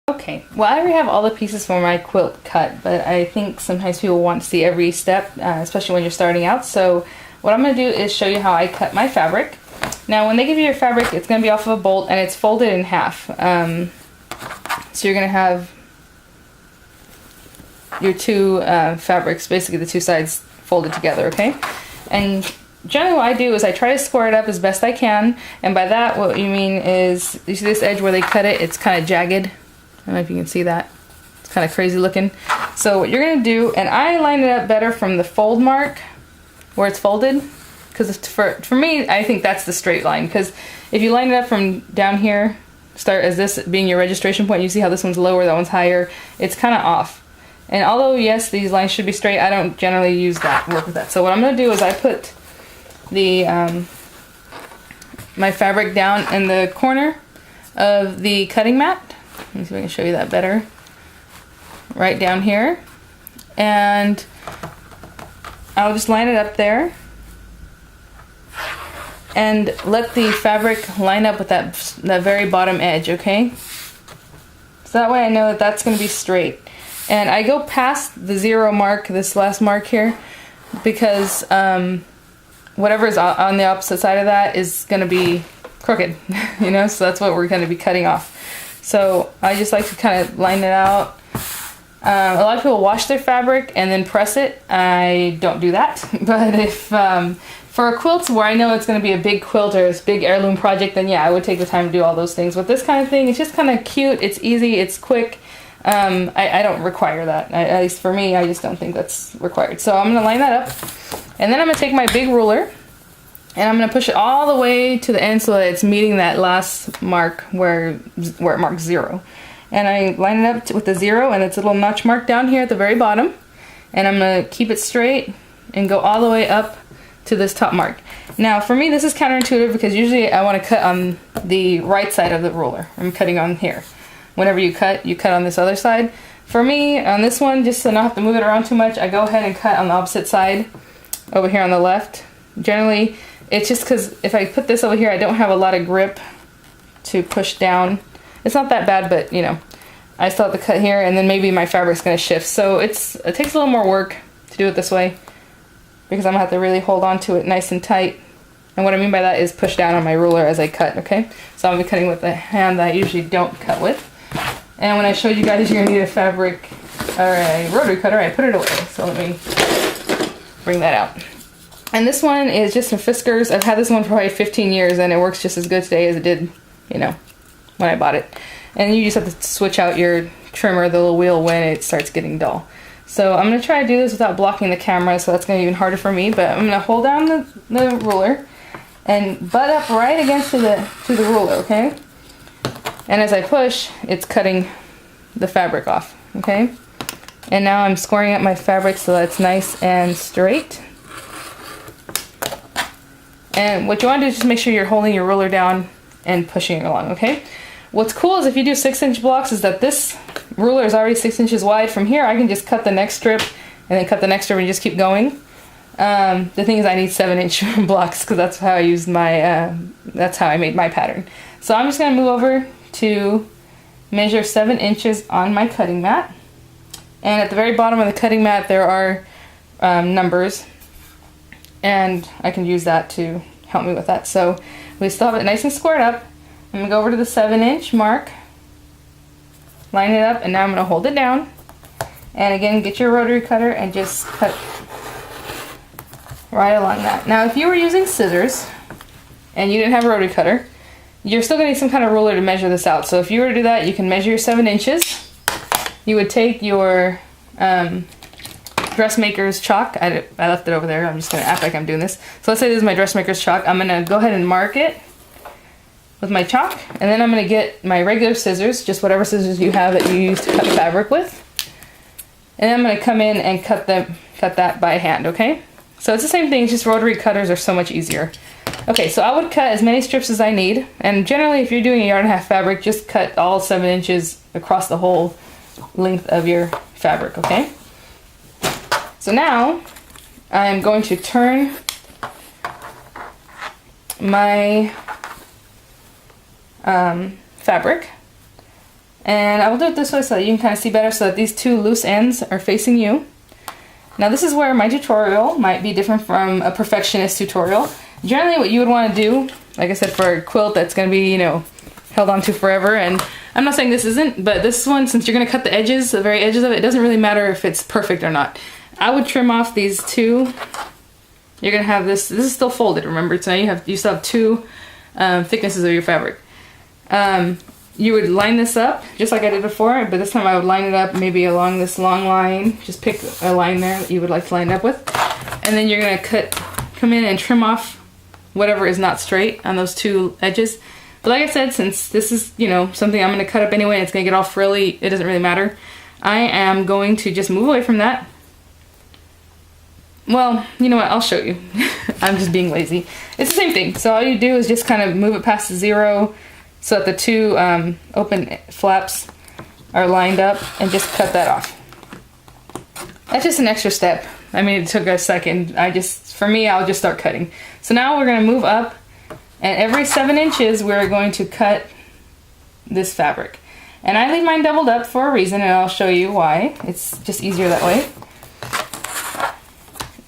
Okay, well I already have all the pieces for my quilt cut, but I think sometimes people want to see every step, especially when you're starting out. So what I'm going to do is show you how I cut my fabric. Now when they give you your fabric, it's going to be off of a bolt and it's folded in half. So you're going to have your two fabrics, basically the two sides folded together, okay? And generally what I do is I try to square it up as best I can, and by that what you mean is, you see this edge where they cut it, it's kind of jagged. I don't know if you can see that. It's kind of crazy looking. So what you're going to do, and I line it up better from the fold mark where it's folded, because for me, I think that's the straight line, because if you line it up from down here, start as this being your registration point, you see how this one's lower, that one's higher, it's kind of off. And although yes, these lines should be straight, I don't generally use that, work with that. So what I'm going to do is I put the my fabric down in the corner of the cutting mat. Let me see if I can show you that better. Right down here. And I'll just line it up there. And let the fabric line up with that very bottom edge, okay? So that way I know that that's going to be straight. And I go past the 0 mark, this last mark here, because whatever is on the opposite side of that is going to be crooked, you know? So that's what we're going to be cutting off. So I just like to kind of line it out. A lot of people wash their fabric and then press it. I don't do that. But if for a quilt where I know it's going to be a big quilt or a big heirloom project, then yeah, I would take the time to do all those things. With this kind of thing, it's just kind of cute, it's easy, it's quick. I don't require that. At least for me, I just don't think that's required. So I'm going to line that up. And then I'm going to take my big ruler and I'm going to push it all the way to the end so that it's meeting that last mark where it marks 0. And I line it up with the 0 and its little notch mark down here at the very bottom. And I'm going to keep it straight and go all the way up to this top mark. Now for me this is counterintuitive because usually I want to cut on the right side of the ruler. I'm cutting on here. Whenever you cut on this other side. For me, on this one, just to not have to move it around too much, I go ahead and cut on the opposite side over here on the left. Generally, it's just because if I put this over here, I don't have a lot of grip to push down. It's not that bad, but you know, I still have to cut here and then maybe my fabric's going to shift. So it takes a little more work to do it this way because I'm going to have to really hold on to it nice and tight. And what I mean by that is push down on my ruler as I cut, okay? So I'm going to be cutting with the hand that I usually don't cut with. And when I showed you guys you're going to need a fabric or a rotary cutter, I put it away. So let me bring that out. And this one is just some Fiskars. I've had this one for probably 15 years and it works just as good today as it did, you know, when I bought it. And you just have to switch out your trimmer, the little wheel, when it starts getting dull. So I'm going to try to do this without blocking the camera, so that's going to be even harder for me. But I'm going to hold down the ruler and butt up right against to the ruler, okay? And as I push, it's cutting the fabric off, okay? And now I'm scoring up my fabric so that it's nice and straight. And what you want to do is just make sure you're holding your ruler down and pushing it along, okay? What's cool is if you do 6-inch blocks is that this ruler is already 6 inches wide. From here, I can just cut the next strip and then cut the next strip and just keep going. The thing is I need 7-inch blocks because that's how I used my, that's how I made my pattern. So I'm just going to move over to measure 7 inches on my cutting mat. And at the very bottom of the cutting mat there are numbers. And I can use that to help me with that. So we still have it nice and squared up. I'm going to go over to the 7-inch mark. Line it up and now I'm going to hold it down. And again, get your rotary cutter and just cut right along that. Now if you were using scissors and you didn't have a rotary cutter, you're still going to need some kind of ruler to measure this out. So if you were to do that, you can measure your 7 inches. You would take your dressmaker's chalk. I left it over there. I'm just going to act like I'm doing this. So let's say this is my dressmaker's chalk. I'm going to go ahead and mark it with my chalk. And then I'm going to get my regular scissors, just whatever scissors you have that you use to cut fabric with. And then I'm going to come in and cut that by hand, okay? So it's the same thing, just rotary cutters are so much easier. Okay, so I would cut as many strips as I need, and generally if you're doing a 1.5 yard fabric, just cut all 7 inches across the whole length of your fabric, okay? So now I'm going to turn my fabric And I will do it this way so that you can kind of see better, so that these two loose ends are facing you. Now this is where my tutorial might be different from a perfectionist tutorial. Generally what you would want to do, like I said, for a quilt that's going to be, you know, held onto forever, and I'm not saying this isn't, but this one, since you're going to cut the edges, the very edges of it, it doesn't really matter if it's perfect or not. I would trim off these two. You're going to have this is still folded, remember, so now you still have two thicknesses of your fabric. You would line this up just like I did before, but this time I would line it up maybe along this long line. Just pick a line there that you would like to line it up with. And then you're going to come in and trim off whatever is not straight on those two edges. But like I said, since this is, you know, something I'm going to cut up anyway, and it's going to get all frilly, it doesn't really matter. I am going to just move away from that. Well, you know what, I'll show you. I'm just being lazy. It's the same thing. So all you do is just kind of move it past the zero, so that the two open flaps are lined up, and just cut that off. That's just an extra step. I mean, it took a second. For me, I'll just start cutting. So now we're going to move up, and every 7 inches we're going to cut this fabric. And I leave mine doubled up for a reason, and I'll show you why. It's just easier that way.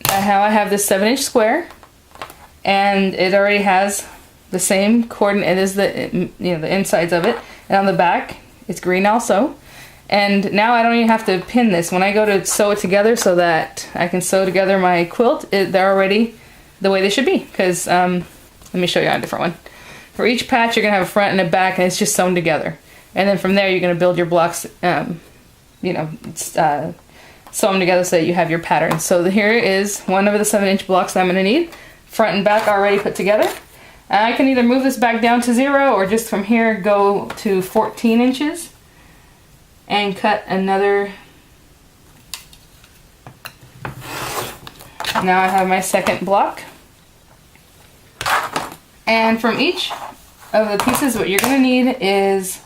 How I have this 7-inch square, and it already has the same coordinate as the insides of it, and on the back it's green also. And now I don't even have to pin this. When I go to sew it together so that I can sew together my quilt, they're already the way they should be. Because let me show you on a different one. For each patch you're gonna have a front and a back, and it's just sewn together. And then from there you're gonna build your blocks, sew them together so that you have your pattern. So here is one of the 7-inch blocks that I'm gonna need, front and back already put together. I can either move this back down to 0, or just from here go to 14 inches and cut another. Now I have my second block. And from each of the pieces, what you're going to need is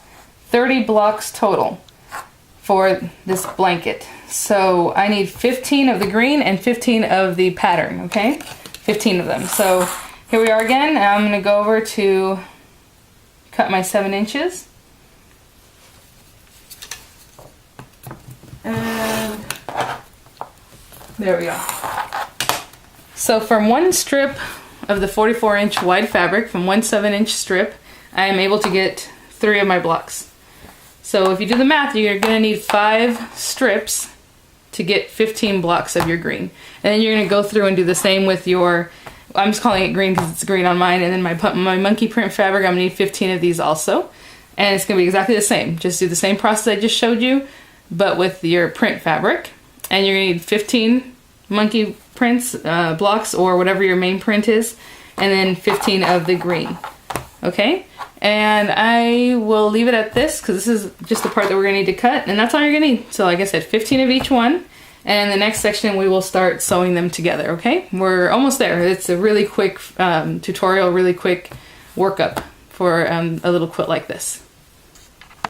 30 blocks total for this blanket. So I need 15 of the green and 15 of the pattern, okay? 15 of them. So here we are again. I'm going to go over to cut my 7 inches. And there we go. So from one strip of the 44-inch wide fabric, from one 7-inch strip, I am able to get 3 of my blocks. So if you do the math, you're going to need 5 strips to get 15 blocks of your green. And then you're going to go through and do the same with your, I'm just calling it green because it's green on mine, and then my monkey print fabric, I'm going to need 15 of these also. And it's going to be exactly the same. Just do the same process I just showed you, but with your print fabric. And you're going to need 15 monkey prints, blocks, or whatever your main print is, and then 15 of the green. Okay? And I will leave it at this because this is just the part that we're going to need to cut, and that's all you're going to need. So like I said, 15 of each one, and in the next section we will start sewing them together, okay? We're almost there. It's a really quick tutorial, really quick workup for a little quilt like this.